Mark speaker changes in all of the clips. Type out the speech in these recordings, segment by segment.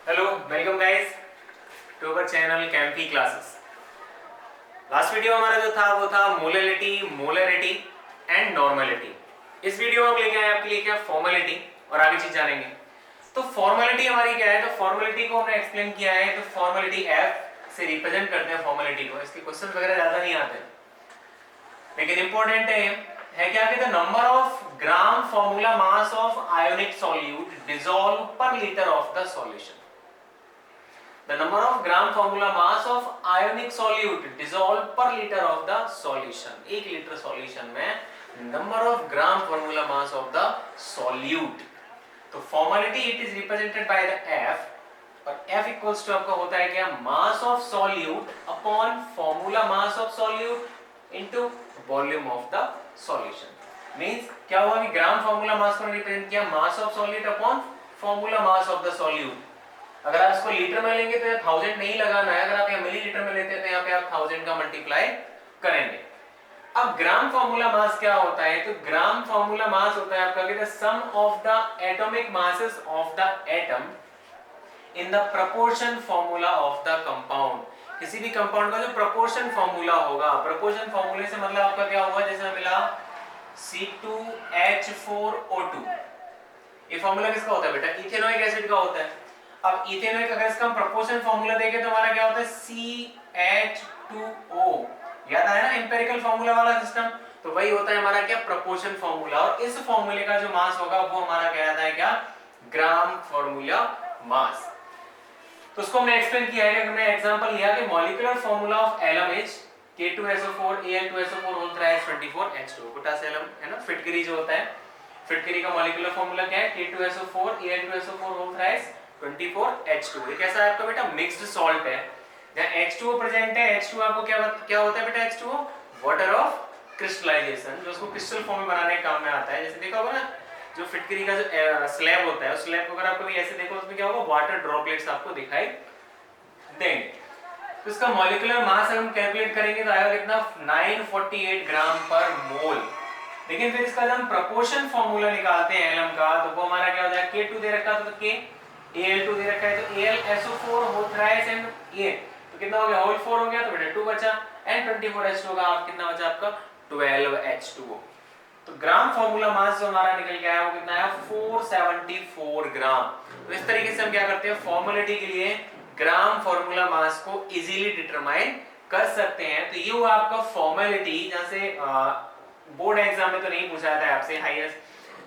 Speaker 1: Hello, welcome guys to our channel कैंपी classes. Last video हमारा जो था वो था मोलैलिटी, मोलरिटी एंड नॉर्मलिटी। इस वीडियो में हम लेके आए आपके लिए क्या फॉर्मेलिटी और आगे चीज जानेंगे। तो फॉर्मेलिटी हमारी क्या है, तो फॉर्मेलिटी को हमने एक्सप्लेन किया है। तो फॉर्मेलिटी एफ से रिप्रेजेंट करते हैं फॉर्मेलिटी को। इसके क्वेश्चंस वगैरह ज्यादा नहीं आते, लेकिन इंपॉर्टेंट है क्या कि the number of gram formula mass of ionic solute dissolve per litre of the solution. The number of gram formula mass of ionic solute dissolved per liter of the solution। 1 litre solution में number of gram formula mass of the solute। तो formality it is represented by the F और F equals to आपका होता है क्या, mass of solute upon formula mass of solute into volume of the solution। Means क्या हुआ कि ग्राम formula मास को रिप्रेजेंट किया mass of solute upon formula mass of the solute। अगर आप इसको लीटर में लेंगे तो यहाँ 1000 नहीं लगाना है, अगर आप यहाँ मिलीलीटर में लेते हैं तो यहाँ पे आप 1000 का मल्टीप्लाई करेंगे। अब ग्राम फॉर्मूला मास क्या होता है, तो ग्राम फॉर्मूला मास होता है आपका the sum of the atomic masses of the atom in the proportion formula of the compound. किसी भी कंपाउंड का जो प्रोपोर्शन फॉर्मूला होगा, प्रोपोर्शन फॉर्मूले से मतलब आपका क्या हुआ, जैसे मिला C2H4O2। ये फॉर्मूला किसका होता है बेटा, इथेनोइक एसिड का होता है। अब इथेनॉल का अगर इसका हम प्रोपोर्शन फार्मूला देखें तो हमारा क्या होता है CH2O। याद आया ना एम्पिरिकल फार्मूला वाला सिस्टम, तो वही होता है हमारा क्या, प्रोपोर्शन फार्मूला। और इस फार्मूले का जो मास होगा वो हमारा क्या आता है, क्या ग्राम फार्मूला मास। तो उसको हमने एक्सप्लेन किया है, हमने एग्जांपल लिया कि molecular formula of alum is K2SO4 Al2SO4 whole thrice 24H2। Potassium है ना, फिटकरी जो होता है, फिटकरी का मॉलिक्यूलर फार्मूला क्या है, K2SO4 Al2SO4 whole thrice 24H2। ये कैसा है आपका बेटा, मिक्स्ड सॉल्ट है। जहां H2O प्रेजेंट है, H2 आपको क्या होता है बेटा, H2O वाटर ऑफ क्रिस्टलाइजेशन, जो उसको क्रिस्टल फॉर्म में बनाने के काम में आता है। जैसे देखा होगा ना, जो फिटकरी का जो स्लैब होता है, उस स्लैब को अगर आप कभी ऐसे देखो उसमें क्या होगा, वाटर ड्रॉपलेट्स आपको दिखाई देंगे। तो इसका मॉलिक्यूलर मास हम कैलकुलेट करेंगे तो आएगा कितना, 948 ग्राम पर मोल। लेकिन फिर इसका जब हम प्रोपोर्शन फार्मूला निकालते हैं एलम का, तो वो हमारा क्या हो जाएगा, K2 दे रखा था तो K, Al2 दे रखा है तो AlSO4 whole thrice and A, तो कितना हो गया, होल 4 हो गया तो बेटा 2 बचा, एंड 24H2 का आप कितना बचा आपका 12H2O। तो ग्राम फार्मूला मास जो हमारा निकल के आया वो कितना आया, 474 ग्राम। तो इस तरीके से हम क्या करते हैं, फॉर्मेलिटी के लिए ग्राम फार्मूला मास को इजीली डिटरमाइन कर सकते हैं। तो ये हुआ आपका फॉर्मेलिटी, जहां से बोर्ड एग्जाम में तो नहीं पूछा जाता है आपसे, हाईएस्ट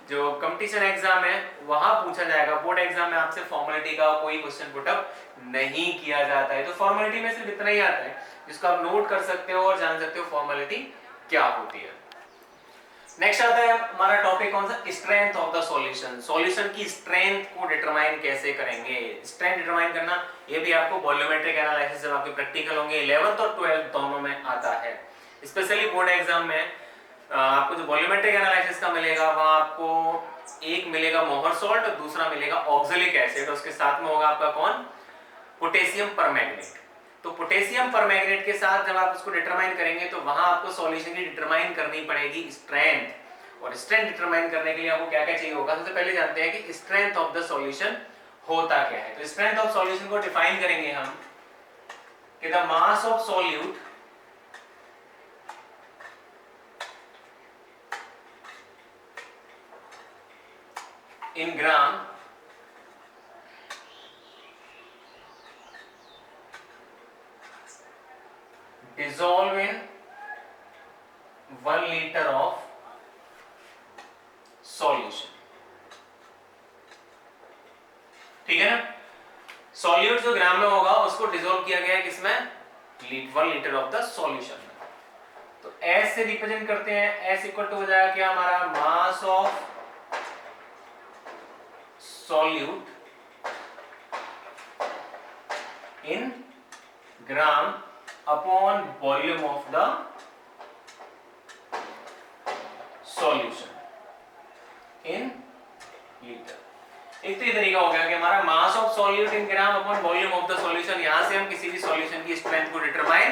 Speaker 1: जो कंपटीशन एग्जाम है वहां पूछा जाएगा। बोर्ड एग्जाम में आपसे फॉर्मेलिटी का कोई क्वेश्चन पुट अप नहीं किया जाता है। तो फॉर्मेलिटी में सिर्फ इतना ही आता है जिसको आप नोट कर सकते हो और जान सकते हो फॉर्मेलिटी क्या होती है। नेक्स्ट आता है हमारा टॉपिक कौन सा, strength of the solution. Solution की स्ट्रेंथ को डिटरमाइन कैसे करेंगे। स्ट्रेंथ डिटरमाइन करना ये भी आपको वॉल्यूमेट्रिक एनालिसिस जब आपके प्रैक्टिकल होंगे 11th और 12th दोनों में आता है। स्पेशली बोर्ड एग्जाम में आपको जो वॉल्यूमेट्रिक एनालिसिस का मिलेगा वहां आपको एक मिलेगा मोहर सॉल्ट और दूसरा मिलेगा ऑक्सैलिक एसिड, और उसके साथ में होगा आपका कौन, पोटेशियम परमैंगनेट। तो पोटेशियम परमैंगनेट के साथ जब आप उसको डिटरमाइन करेंगे तो वहां आपको सॉल्यूशन की डिटरमाइन करनी पड़ेगी स्ट्रेंथ। और स्ट्रेंथ डिटरमाइन करने के लिए आपको क्या क्या चाहिए होगा, सबसे पहले जानते हैं कि स्ट्रेंथ ऑफ द सॉल्यूशन होता क्या है। तो स्ट्रेंथ ऑफ सॉल्यूशन को डिफाइन करेंगे हम कि the mass of solute in gram dissolve in 1 liter of solution। ठीक है ना, सॉल्यूट जो ग्राम में होगा उसको डिसॉल्व किया गया है किसमें, 1 लीटर ऑफ द सॉल्यूशन में। तो S से रिप्रेजेंट करते हैं, S इक्वल टू हो जाएगा क्या हमारा, mass of solute in gram upon volume of the solution in liter। एक तो ये तरीका हो गया कि हमारा मास of solute in gram upon volume of the solution, यहां से हम किसी भी सॉल्यूशन की स्ट्रेंथ को डिटरमाइन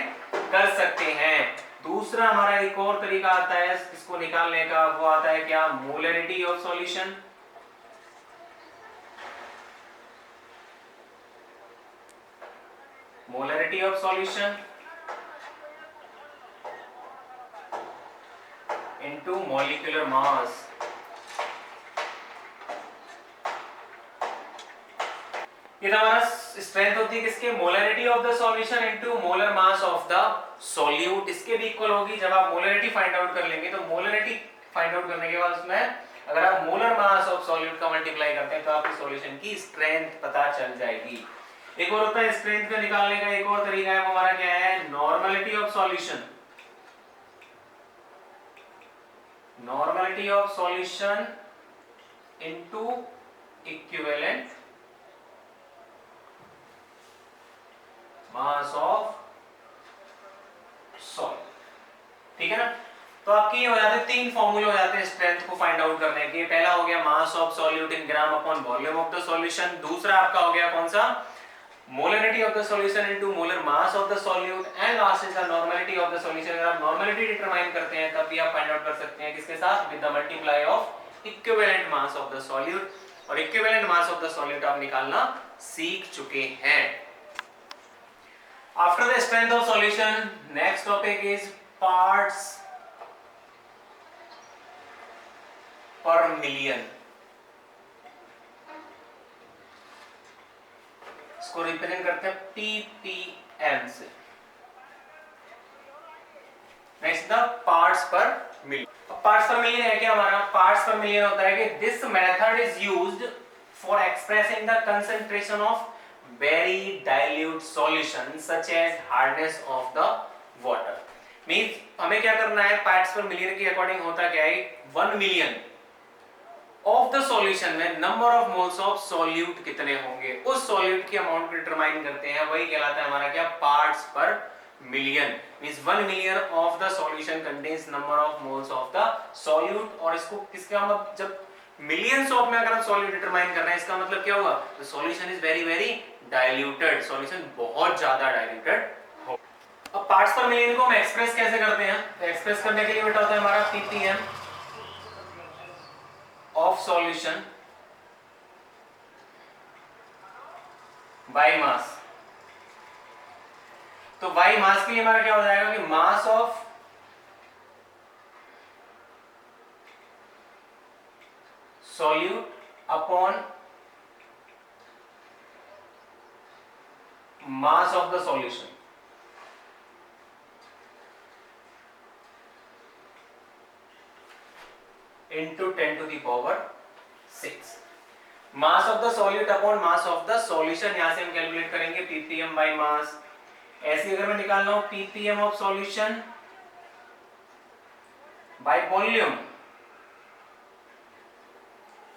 Speaker 1: कर सकते हैं। दूसरा हमारा एक और तरीका आता है इसको निकालने का, वो आता है क्या, molarity of solution. molarity of solution into molecular mass. ये हमारा स्ट्रेंथ होती है किसके, molarity of the solution into molar mass of the solute, इसके भी इक्वल होगी। जब आप मोलरिटी फाइंड आउट कर लेंगे तो मोलरिटी फाइंड आउट करने के बाद उसमें अगर आप मोलर मास ऑफ सॉल्यूट का मल्टीप्लाई करते हैं तो आपकी सॉल्यूशन की स्ट्रेंथ पता चल जाएगी। एक और होता है स्ट्रेंथ का निकालने का एक और तरीका है, वो हमारा क्या है, normality of solution. Normality of solution into equivalent mass of solute, ठीक है ना। तो आपके ये हो जाते हैं, तीन फॉर्मूले हो जाते हैं स्ट्रेंथ को फाइंड आउट करने के। पहला हो गया मास of solute in gram upon volume of the solution, दूसरा आपका हो गया कौन सा, molarity of the solution into molar mass of the solute, and last is the normality of the solution. अगर आप नॉर्मलिटी डिटरमाइन करते हैं तब भी आप फाइंड आउट कर सकते हैं किसके साथ, with the multiply of equivalent mass of the solute, और equivalent mass of the solute आप निकालना सीख चुके हैं। After the strength of solution, next topic is parts per million. इसको रिप्रेजेंट करते हैं ppm से। Next the parts per million. Parts per million है क्या हमारा, पार्ट्स पर मिलियन होता है कि this method is used for expressing the concentration of very dilute solution such as hardness of the water। Means हमें क्या करना है, पार्ट्स पर मिलियन के अकॉर्डिंग होता क्या है, 1 मिलियन ऑफ द सॉल्यूशन में number of moles of solute कितने होंगे, उस सॉल्यूट की अमाउंट को डिटरमाइन करते हैं, वही कहलाता है हमारा क्या, parts per million. Means 1 million of the solution contains number of moles of the solute. और इसको किसका मतलब, जब मिलियंस ऑफ में अगर हम सॉल्यूट डिटरमाइन कर रहे हैं इसका मतलब क्या हुआ, the solution is very very diluted, solution बहुत ज्यादा डाइल्यूटेड हो। अब पार्ट्स पर मिलियन को हम एक्सप्रेस कैसे करते हैं, तो एक्सप्रेस करने के लिए बेटा होता है हमारा ppm of solution by mass. तो बाय मास के लिए हमारा क्या हो जाएगा कि मास of solute upon mass of the solution into 10 to the power 6। mass of the solute upon mass of the solution, यहां से हम कैलकुलेट करेंगे ppm by mass। ऐसे अगर मैं निकालना हूं ppm of solution by volume,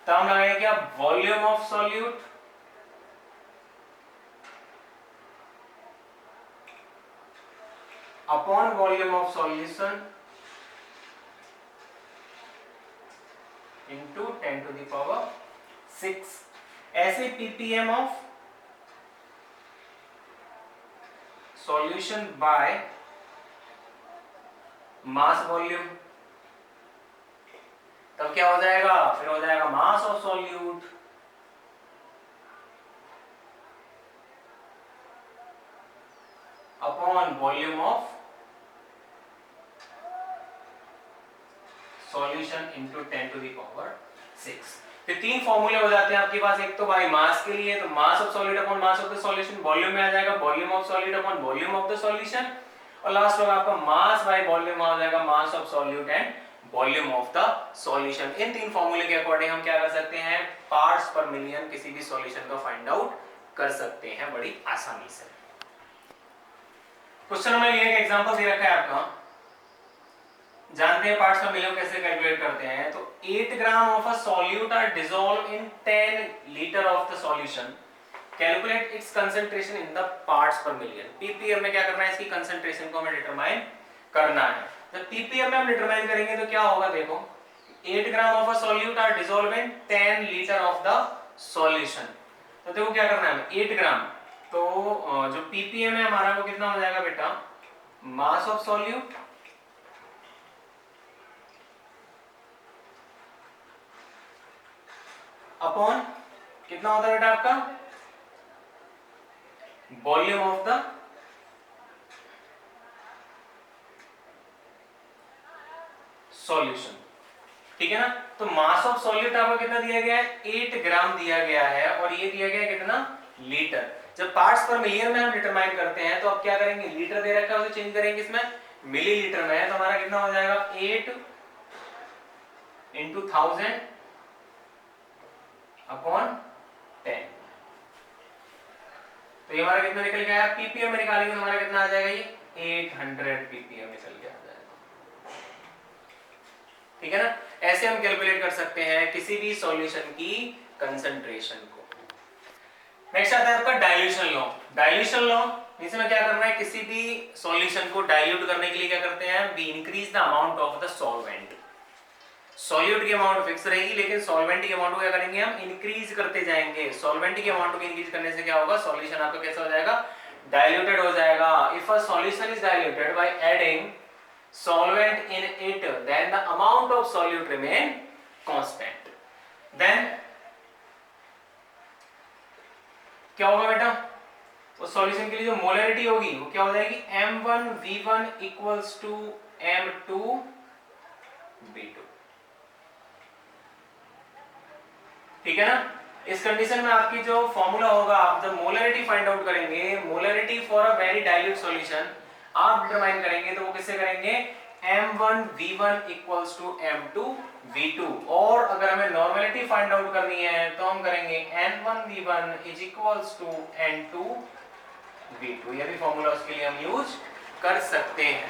Speaker 1: तब हम लगाएंगे क्या, volume of solute upon volume of solution into 10 to the power 6। ऐसे ppm of solution by mass volume, तब क्या हो जाएगा, फिर हो जाएगा mass of solute upon volume of solution into 10 to the power 6। तो तीन फॉर्मूले हो जाते हैं आपके पास, एक तो बाय मास के लिए तो mass of solid upon mass of the solution, volume में आ जाएगा volume of solid upon volume of the solution, और लास्ट होगा आपका मास बाय वॉल्यूम आ जाएगा mass of solute and volume of the solution. इन तीन फॉर्मूले के अकॉर्डिंग हम क्या कर सकते हैं, पार्ट्स पर मिलियन किसी भी सॉल्यूशन का फाइंड आउट कर सकते हैं बड़ी आसानी से। क्वेश्चन नंबर ये एक एग्जांपल दे रखा है आपका, जानते हैं पार्ट्स पर मिलियन कैसे कैलकुलेट करते हैं। तो 8 gram of a solute are dissolve in 10 litre of the solution, calculate its concentration in the parts per million. PPM में क्या करना है, इसकी कंसंट्रेशन को हमें डिटरमाइन करना है। जब पीपीएम में हम डिटरमाइन करेंगे तो क्या होगा, देखो 8 gram of a solute are dissolve in 10 litre of the solution. तो देखो क्या करना है हमें, 8 ग्राम, तो जो पीपीएम है हमारा वो कितना हो जाएगा बेटा, मास ऑफ सॉल्यूट अपॉन कितना होता है बेटा आपका, वॉल्यूम ऑफ द सॉल्यूशन, ठीक है ना। तो मास ऑफ सॉल्यूट आपको कितना दिया गया है, 8 ग्राम दिया गया है, और ये दिया गया है कितना, लीटर। जब पार्ट्स पर मिलियन में हम डिटरमाइन करते हैं तो अब क्या करेंगे, लीटर दे रखा है उसे चेंज करेंगे इसमें मिलीलीटर में है, तो हमारा कितना हो जाएगा 8 into 1000 अपॉन 10। तो ये हमारा कितना निकल गया, पीपीएम में निकालेंगे तो हमारा कितना आ जाएगा, ये 800 पीपीएम निकल के आ जाएगा, ठीक है ना। ऐसे हम कैलकुलेट कर सकते हैं किसी भी सॉल्यूशन की कंसंट्रेशन को। नेक्स्ट आता है आपका डाइल्यूशन लॉ। डाइल्यूशन लॉ, इसमें क्या करना है, किसी भी सॉल्यूशन को डाइल्यूट करने के लिए क्या करते हैं, we increase the amount of the solvent. Solute की अमाउंट फिक्स रहेगी, लेकिन सॉल्वेंट की अमाउंट को क्या करेंगे, हम इंक्रीज करते जाएंगे। सॉल्वेंट की अमाउंट को इंक्रीज करने से क्या होगा, सॉल्यूशन आपका कैसा हो जाएगा, डाइल्यूटेड हो जाएगा। If a solution is diluted by adding solvent in it, then the amount of solute remain constant. Then क्या होगा बेटा, उस सॉल्यूशन के लिए जो मोलरिटी होगी वो क्या हो जाएगी, M1V1 equals to M2V2, ठीक है ना। इस कंडीशन में आपकी जो फॉर्मूला होगा, आप जब मोलरिटी फाइंड आउट करेंगे, molarity for a very dilute solution आप डिटरमाइन करेंगे, तो वो किससे करेंगे, M1V1 equals to M2V2। और अगर हमें नॉर्मेलिटी फाइंड आउट करनी है तो हम करेंगे N1V1 is equals to N2V2। ये भी फॉर्मूला उसके लिए हम यूज कर सकते हैं।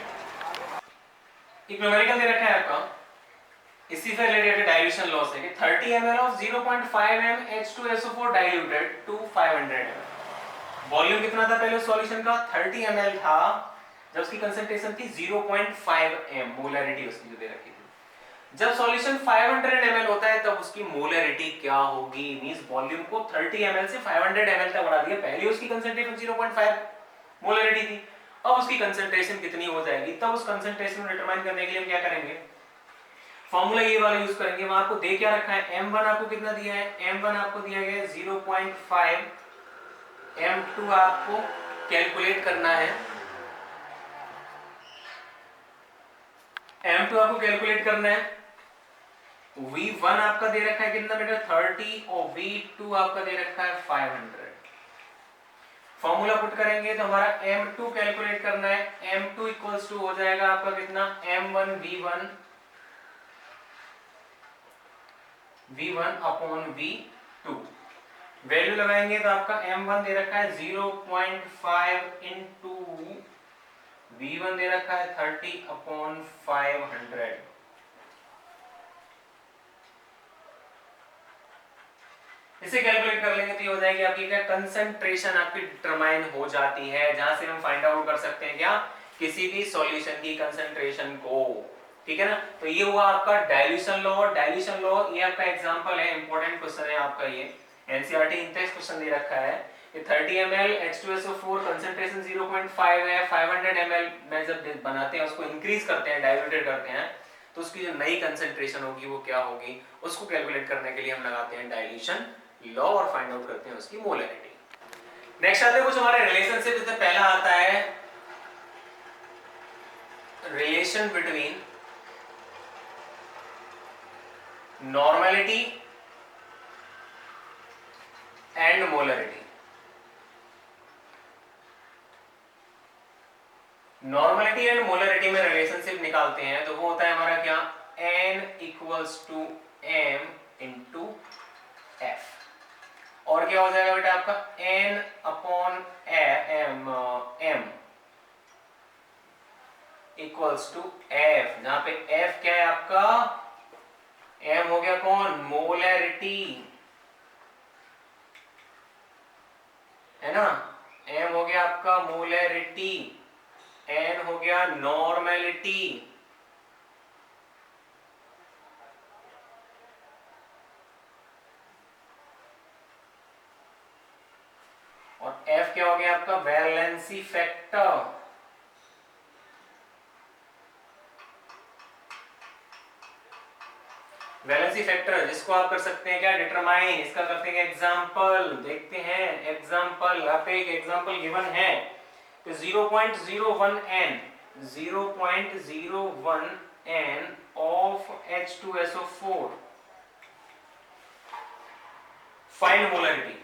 Speaker 1: एक न्यूमेरिकल दे रखा है आपका, इसी से रिलेटेड डाइल्यूशन लॉ से कि 30 ml of 0.5 m H2SO4 diluted to 500 ml। Volume कितना था पहले सॉल्यूशन का, 30 ml था, जब उसकी कंसंट्रेशन थी 0.5 m, मोलरिटी उसकी जो दे रखी थी। जब सॉल्यूशन 500 ml होता है तब उसकी मोलरिटी क्या होगी, मींस वॉल्यूम को 30 ml से 500 ml तक बढ़ा दिया। पहले उसकी कंसंट्रेशन 0.5 मोलरिटी थी, अब उसकी कंसंट्रेशन कितनी हो जाएगी, तब उस कंसंट्रेशन को डिटरमाइन करने के लिए हम क्या करेंगे, फॉर्मूला ये वाला यूज करेंगे। वहां आपको दे क्या रखा है, M1 आपको कितना दिया है, M1 आपको दिया गया है 0.5, M2 आपको कैलकुलेट करना है, M2 आपको कैलकुलेट करना है, V1 आपका दे रखा है कितना बेटा 30, और V2 आपका दे रखा है 500। फॉर्मूला पुट करेंगे तो हमारा M2 कैलकुलेट करना है, M2 इक्वल्स टू हो जाएगा आपका कितना, M1V1 अपॉन V2। वैल्यू लगाएंगे तो आपका M1 दे रखा है 0.5 इंटू V1 दे रखा है 30 अपॉन 500। इसे कैलकुलेट कर लेंगे तो ये हो जाएगी आपकी क्या, कंसंट्रेशन आपकी डिटरमाइन हो जाती है, जहां से हम फाइंड आउट कर सकते हैं क्या, किसी भी सॉल्यूशन की कंसंट्रेशन को, ठीक है ना। तो ये हुआ आपका डाइल्यूशन लॉ। डाइल्यूशन लॉ ये आपका एग्जांपल है, इंपॉर्टेंट क्वेश्चन है आपका, ये एनसीईआरटी इंटेंस क्वेश्चन दे रखा है। ये 30 ml H2SO4 कंसंट्रेशन 0.5 है, 500 ml में जब बनाते हैं उसको इंक्रीज करते हैं, डाइल्यूटेड करते हैं, तो उसकी जो नई कंसंट्रेशन होगी वो क्या होगी, उसको कैलकुलेट करने के लिए हम लगाते हैं डाइल्यूशन लॉ और फाइंड आउट करते हैं उसकी मोलरिटी। नेक्स्ट आते हैं कुछ हमारे रिलेशनशिप, जैसे पहला आता है relation between normality and molarity. Normality and molarity में रिलेशनशिप निकालते हैं तो वो होता है हमारा क्या, N equals to M into F। और क्या हो जाएगा बेटा आपका N upon M equals to F, जहां पे F क्या है आपका, M हो गया कौन, मोलरिटी, है ना, M हो गया आपका मोलरिटी, N हो गया नॉर्मेलिटी, और F क्या हो गया आपका वैलेंसी फैक्टर। वैलेंसी फैक्टर जिसको आप कर सकते हैं क्या, डिटरमाइन, इसका करते हैं एग्जांपल, देखते हैं एग्जांपल। आप एक एग्जांपल गिवन है कि 0.01 n of H2SO4, find molarity.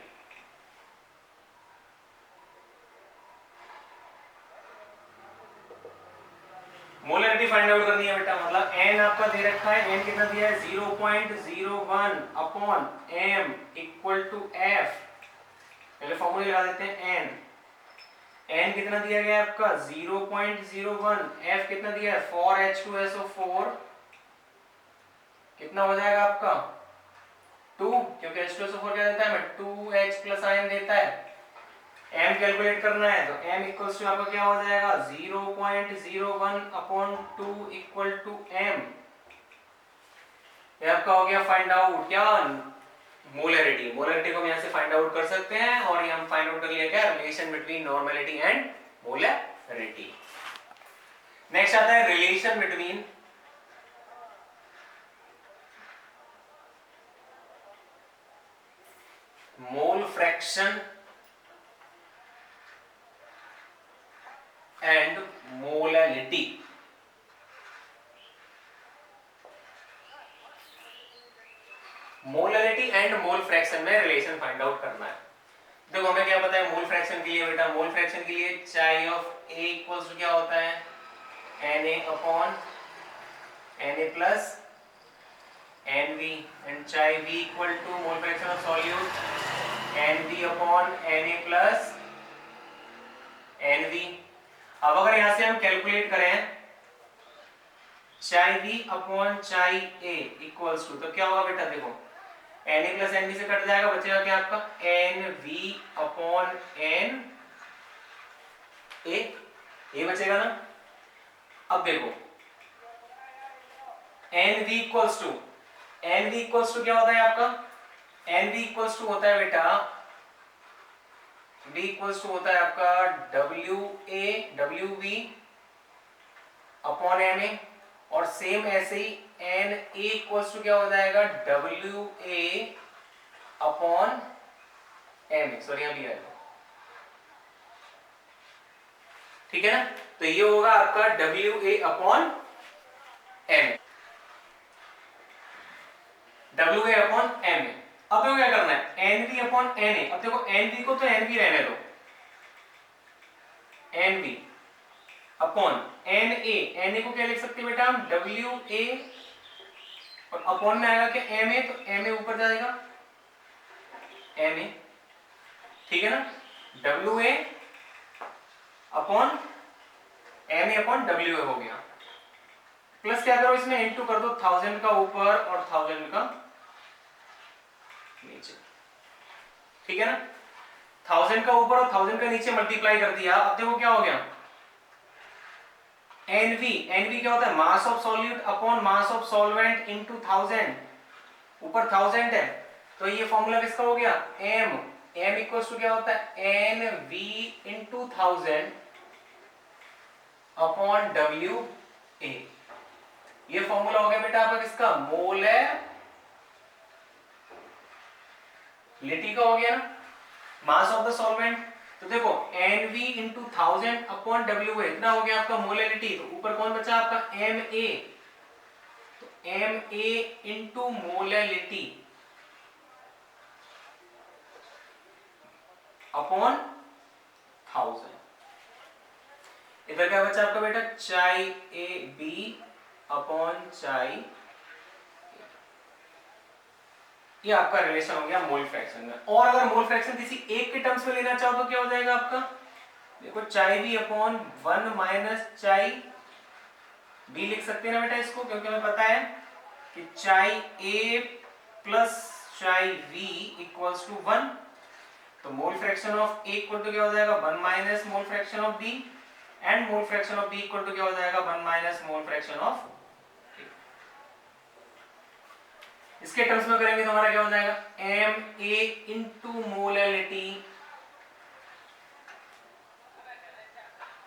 Speaker 1: Molarity find out करनी है बेटा, मतलब n आपका दे रखा है, n कितना दिया है 0.01 upon m equal to f। पहले फॉर्मूला लगा देते हैं n कितना दिया गया है आपका 0.01, f कितना दिया है 4H2SO4 कितना हो जाएगा आपका 2, क्योंकि H2SO4 क्या देता है हमें 2H प्लस आयन देता है। m कैलकुलेट करना है तो m इक्वल्स टू आपका क्या हो जाएगा 0.01 अपॉन 2 इक्वल टू m। ये आपका हो गया फाइंड आउट क्या मोलरिटी। मोलरिटी को हम यहां से फाइंड आउट कर सकते हैं, और ये हम फाइंड आउट कर लिया क्या relation between normality and molarity. Next आता है relation between mole fraction and molality. Molality and mole fraction में रिलेशन फाइंड आउट करना है। देखो हमें क्या पता है मोल फ्रैक्शन के लिए बेटा, मोल फ्रैक्शन के लिए चाई ऑफ A इक्वल्स टू क्या होता है Na upon Na plus Nv, and chi V equal to mole fraction of solute Nv upon Na plus Nv। अब अगर यहां से हम कैलकुलेट करें चाई V अपॉन चाई A इक्वल्स टू, तो क्या होगा बेटा देखो Na प्लस Nv से कट जाएगा, बचेगा क्या आपका Nv अपॉन N A बचेगा ना। अब देखो Nv इक्वल्स टू क्या होता है आपका Nv इक्वल्स टू होता है बेटा V इक्वल्स टू होता है आपका WV अपॉन Na, और सेम ऐसे ही Na इक्वल्स टू क्या हो जाएगा WA अपॉन Ma, सॉरी यहां भी आएगा, ठीक है ना। तो ये होगा आपका WA upon M, WA upon M। अब देखो क्या करना है NV अपॉन Na। अब देखो NV को तो NV रहने दो, NV अपॉन Na को क्या लिख सकते हैं बेटा हम WA, और अपॉन में आएगा क्या Ma, तो Ma ऊपर जाएगा Ma, ठीक है ना। WA upon Ma upon WA हो गया, प्लस क्या करो इसमें इनटू कर दो 1000 का ऊपर और 1000 का नीचे, ठीक है ना। 1000 का ऊपर और 1000 का नीचे मल्टीप्लाई कर दिया। अब देखो क्या हो गया NV क्या होता है मास of solute upon mass of solvent into 1000, ऊपर 1000 है, तो ये फॉर्मूला किसका हो गया M इक्वल्स टू क्या होता है NV इनटू 1000 अपॉन WA। ये फॉर्मूला हो गया बेटा आपका किसका मोलैलिटी का हो गया ना, मास ऑफ द सॉल्वेंट। तो देखो NV इंटू 1000 अपॉन WA इतना हो गया आपका मोलैलिटी। तो ऊपर कौन बचा आपका MA, तो MA इंटू मोलैलिटी अपॉन 1000। इधर क्या बचा आपका बेटा चाई AB अपॉन चाई, ये आपका रिलेशन हो गया मोल फ्रैक्शन में। और अगर मोल फ्रैक्शन किसी एक के टर्म्स में लेना चाहो तो क्या हो जाएगा आपका देखो चाई बी अपॉन 1 माइनस चाई बी लिख सकते हैं ना बेटा इसको, क्योंकि हमें पता है कि chi A plus chi B equals to 1। तो mole fraction of A equal to क्या हो जाएगा 1 minus mole fraction of B, and mole fraction of B equal to क्या हो जाएगा 1 माइनस मोल फ्रैक्शन ऑफ। इसके टर्म्स में करेंगे तो हमारा क्या हो जाएगा Ma इंटू मोलैलिटी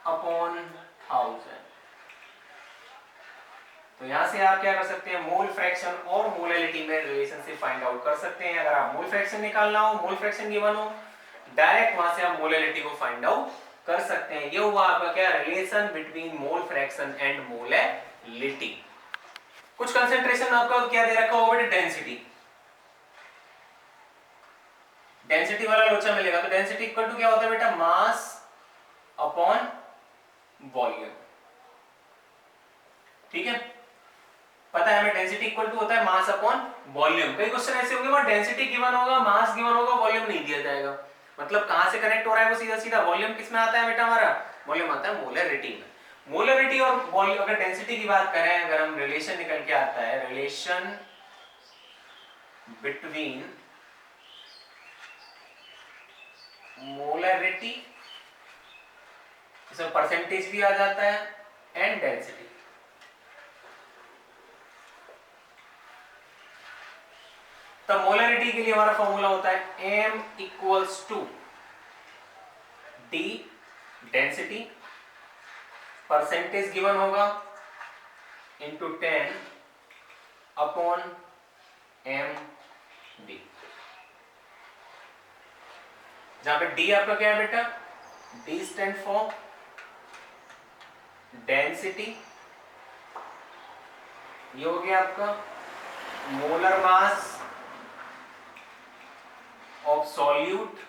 Speaker 1: अपॉन 1000। तो यहां से आप क्या कर सकते हैं मोल फ्रैक्शन और मोलैलिटी में रिलेशनशिप फाइंड आउट कर सकते हैं। अगर आप मोल फ्रैक्शन निकालना हो, मोल फ्रैक्शन गिवन हो, डायरेक्ट वहां से आप मोलैलिटी को फाइंड आउट कर सकते हैं। ये हुआ आपका क्या relation between mole fraction and molality. कुछ कंसेंट्रेशन आपका क्या दे रखा होगा बेटा, डेंसिटी, डेंसिटी वाला लोचा मिलेगा। तो डेंसिटी इक्वल टू क्या होता है बेटा, मास अपॉन वॉल्यूम। ठीक है, पता है हमें डेंसिटी इक्वल टू होता है मास अपॉन वॉल्यूम। कई क्वेश्चन ऐसे होंगे वहां डेंसिटी गिवन होगा, मास गिवन होगा, वॉल्यूम नहीं दिया जाएगा। मतलब कहां से कनेक्ट हो रहा है वो सीधा सीधा, वॉल्यूम किस में आता है बेटा हमारा, वॉल्यूम आता है मोलरिटी में। मोलरिटी और वॉल्यूम, अगर डेंसिटी की बात करें, अगर हम रिलेशन निकल के आता है, रिलेशन बिटवीन मोलरिटी, इसमें परसेंटेज भी आ जाता है, एंड डेंसिटी। तो मोलरिटी के लिए हमारा फॉर्मूला होता है m equals to d density, percentage given होगा, इंटू 10 अपॉन m d, जहां पे d आपका क्या है बेटा, d स्टैंड फॉर डेंसिटी, ये हो गया आपका मोलर मास ऑफ सॉल्यूट,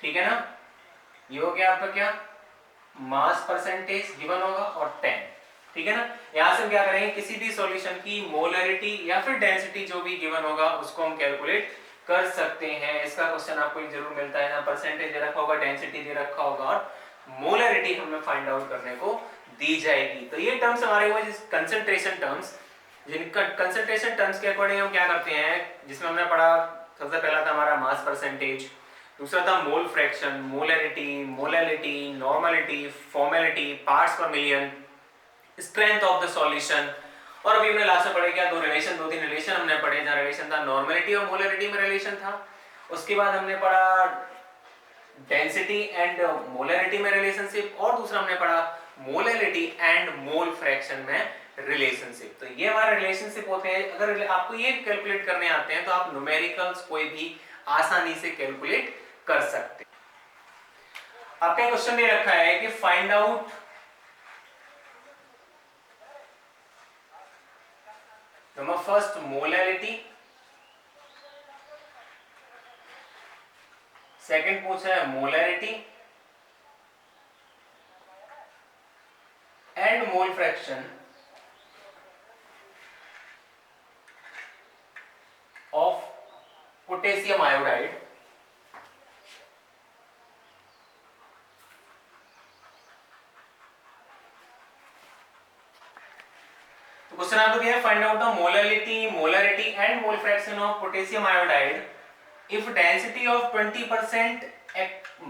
Speaker 1: ठीक है ना, ये हो गया आपका क्या, मास परसेंटेज गिवन होगा, और 10, ठीक है ना। यहां से हम क्या करेंगे, किसी भी सॉल्यूशन की मोलरिटी या फिर डेंसिटी जो भी गिवन होगा उसको हम कैलकुलेट कर सकते हैं। इसका क्वेश्चन आपको जरूर मिलता है ना, परसेंटेज दे रखा होगा, डेंसिटी दे रखा होगा, और मोलरिटी हमें फाइंड आउट करने को दी जाएगी। तो ये टर्म्स हमारे हुए कंसंट्रेशन टर्म्स, जिनका कंसंट्रेशन टर्म्स के अकॉर्डिंग हम क्या करते हैं, जिसमें हमने पढ़ा, सबसे पहला था हमारा मास परसेंटेज, दूसरा था mole fraction, molarity, molality, normality, formality, parts per million, strength of the solution, और अभी हमने लास्ट में पढ़े क्या, दो तीन रिलेशन हमने पढ़े, जहां रिलेशन था नॉर्मलिटी और मोलरिटी में रिलेशन था। उसके बाद हमने पढ़ा डेंसिटी एंड मोलरिटी में रिलेशनशिप, और दूसरा हमने पढ़ा मोलैलिटी एंड मोल फ्रैक्शन में रिलेशनशिप। तो ये हमारे रिलेशनशिप होते हैं। अगर आपको ये कैलकुलेट करने आते हैं तो आप न्यूमेरिकल्स कोई भी आसानी से कैलकुलेट कर सकते। आपका क्वेश्चन दे रखा है कि find out number first molality, second पूछा है molarity and mole fraction of potassium iodide. तो क्वेश्चन आपको दिया है find out the molarity and mole fraction of potassium iodide if density of 20%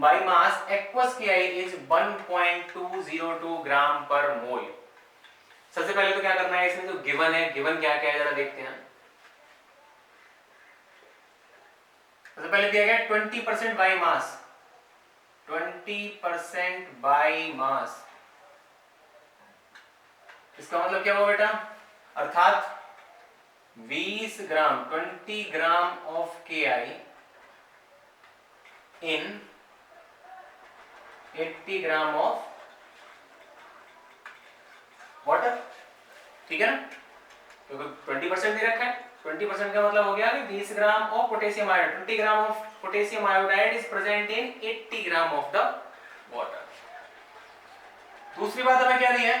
Speaker 1: by mass aqueous Ki is 1.202 ग्राम पर मोल। सबसे पहले तो क्या करना है, इसमें जो गिवन है, गिवन क्या क्या है जरा देखते हैं। सबसे पहले दिया गया 20% बाय मास, 20% बाय मास, इसका मतलब क्या हुआ बेटा, अर्थात 20 ग्राम 20 gram of Ki in 80 gram of water, ठीक है ना, क्योंकि 20% दे रखा है, 20% का मतलब हो गया कि 20 gram of potassium iodide, 20 gram of potassium iodide is present in 80 gram of the water. दूसरी बात हमें क्या दी है,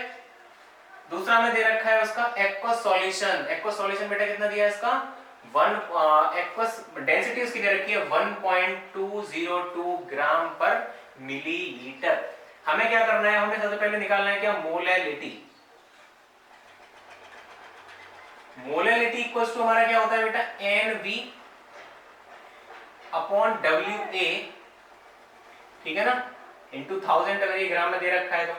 Speaker 1: दूसरा हमें दे रखा है उसका एक्वस सॉल्यूशन। एक्वस सॉल्यूशन बेटा कितना दिया है इसका, एक्वस डेंसिटी उसकी दे रखी है 1.202 ग्राम पर मिलीलीटर। हमें क्या करना है, हमें सबसे पहले निकालना है क्या, मोलैलिटी। मोलैलिटी इक्वल्स टू हमारा क्या होता है बेटा, NV अपॉन WA, ठीक है ना, इनटू 1000 अगर ये ग्राम में दे रखा है तो,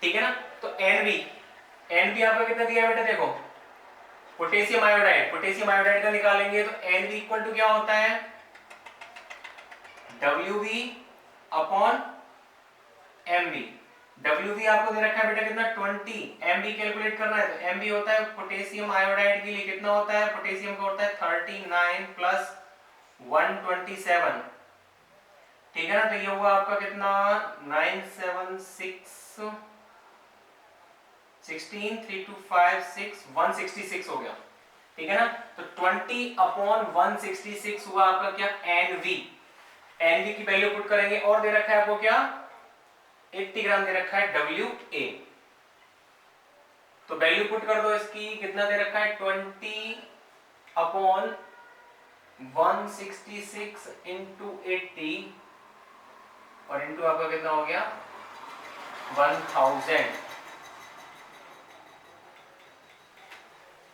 Speaker 1: ठीक है ना। तो NV आपका कितना दिया है बेटा, देखो पोटेशियम आयोडाइड का निकालेंगे तो NV इक्वल टू क्या होता है, WV अपॉन MV। WV आपको दे रखा है बेटा कितना, 20, MV कैलकुलेट करना है तो MV होता है पोटेशियम आयोडाइड के लिए कितना होता है, पोटेशियम का होता है 39 प्लस 127, ठीक है ना। तो ये हुआ आपका कितना 976 16 3 2 5 6 166 हो गया, ठीक है ना। तो 20/166 हुआ आपका क्या, एनवी। एनवी की वैल्यू पुट करेंगे और दे रखा है आपको क्या, 80 ग्राम दे रखा है WA। तो वैल्यू पुट कर दो इसकी, कितना दे रखा है 20/166 इंटू 80 और इंटू आपका कितना हो गया 1000।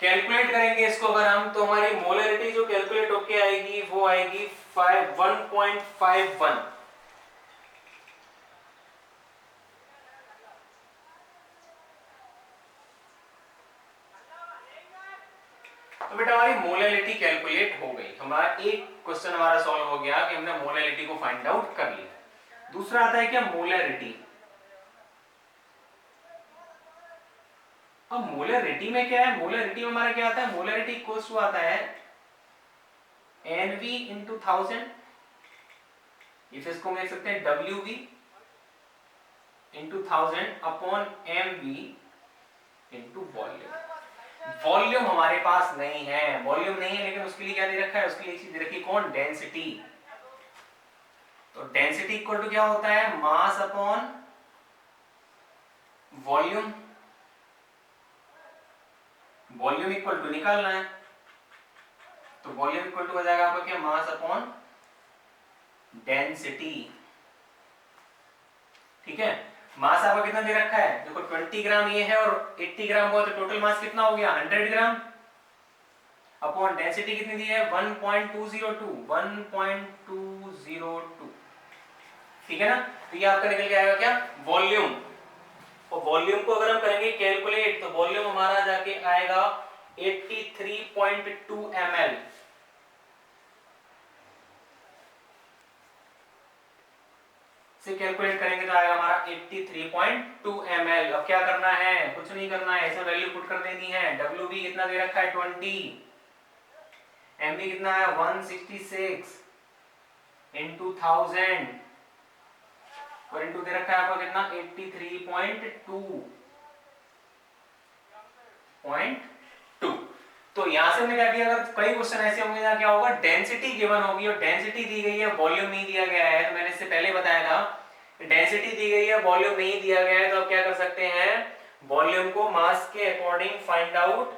Speaker 1: कैलकुलेट करेंगे इसको अगर हम, तो हमारी मोलरिटी जो कैलकुलेट होके आएगी वो आएगी 1.51। तो बेटा हमारी मोलरिटी कैलकुलेट हो गई, हमारा एक क्वेश्चन हमारा सॉल्व हो गया कि हमने मोलरिटी को फाइंड आउट कर लिया। दूसरा आता है क्या, मोलरिटी। अब मोलरिटी में क्या है, मोलरिटी में हमारा क्या आता है, मोलरिटी इक्वल्स टू आता है एनवी इंटू 1000, इस इसको हम लिख सकते हैं WV into 1000 upon MV into volume. Volume हमारे पास नहीं है, वॉल्यूम नहीं है, लेकिन उसके लिए क्या दे रखा है, उसके लिए चीज दे रखी है कौन, डेंसिटी। तो डेंसिटी इक्वल टू क्या होता है, mass upon volume. Volume equal to निकालना है, तो वॉल्यूम इक्वल टू हो जाएगा आपका क्या, मास अपॉन डेंसिटी। ठीक है, मास आपका कितना दे रखा है, देखो 20 ग्राम ये है और 80 ग्राम हुआ, तो टोटल मास कितना हो गया 100 ग्राम अपॉन डेंसिटी कितनी दी है 1.202। ठीक है ना। तो ये आपका निकल के आएगा क्या, वॉल्यूम। और वॉल्यूम को अगर हम करेंगे कैलकुलेट, तो वॉल्यूम हमारा जाके आएगा 83.2 ml। से कैलकुलेट करेंगे तो आएगा हमारा 83.2 ml। अब क्या करना है, कुछ नहीं करना है, ऐसे वैल्यू पुट कर देनी है। WB कितना दे रखा है 20, MB कितना है 166 इंटू 1000 और इंटू दे रखा है आपका कितना 83.2। तो यहां से हमने क्या किया, अगर कई क्वेश्चन ऐसे होंगे जहां क्या होगा, डेंसिटी गिवन होगी और डेंसिटी दी गई है, वॉल्यूम नहीं दिया गया है। तो मैंने इससे पहले बताया था, डेंसिटी दी गई है, वॉल्यूम नहीं दिया गया है, तो आप क्या कर सकते हैं, वॉल्यूम को मास के अकॉर्डिंग फाइंड आउट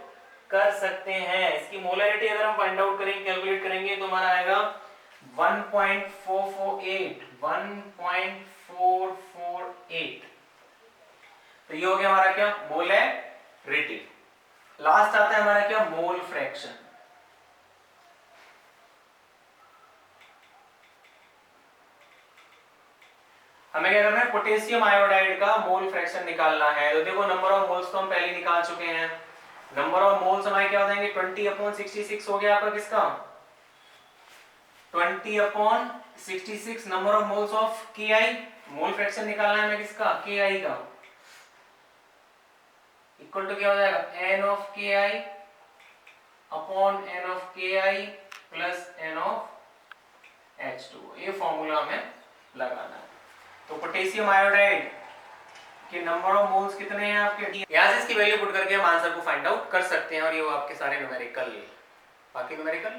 Speaker 1: कर सकते हैं। इसकी मोलरिटी अगर हम फाइंड आउट करेंगे, कैलकुलेट करेंगे, तो हमारा आएगा 1.448। तो ये हो गया हमारा क्या, मोलरिटी। लास्ट आता है हमारा क्या, मोल फ्रैक्शन। हमें क्या करना है, पोटेशियम आयोडाइड का मोल फ्रैक्शन निकालना है। तो देखो नंबर ऑफ मोल्स तो हम पहले निकाल चुके हैं। नंबर ऑफ मोल्स हमारे क्या हो जाएंगे 20/66 हो गया आपका किसका 20/66 number of moles of Ki। Mole fraction निकालना है हमें किसका, Ki का, इक्वल टू क्या हो जाएगा N of Ki upon N of Ki plus N of H2। ये फॉर्मूला हमें लगाना है। तो पोटेशियम आयोडाइड के नंबर ऑफ मोल्स कितने हैं आपके, यहां से इसकी वैल्यू पुट करके हम आंसर को फाइंड आउट कर सकते हैं। और ये वो आपके सारे न्यूमेरिकल, बाकी न्यूमेरिकल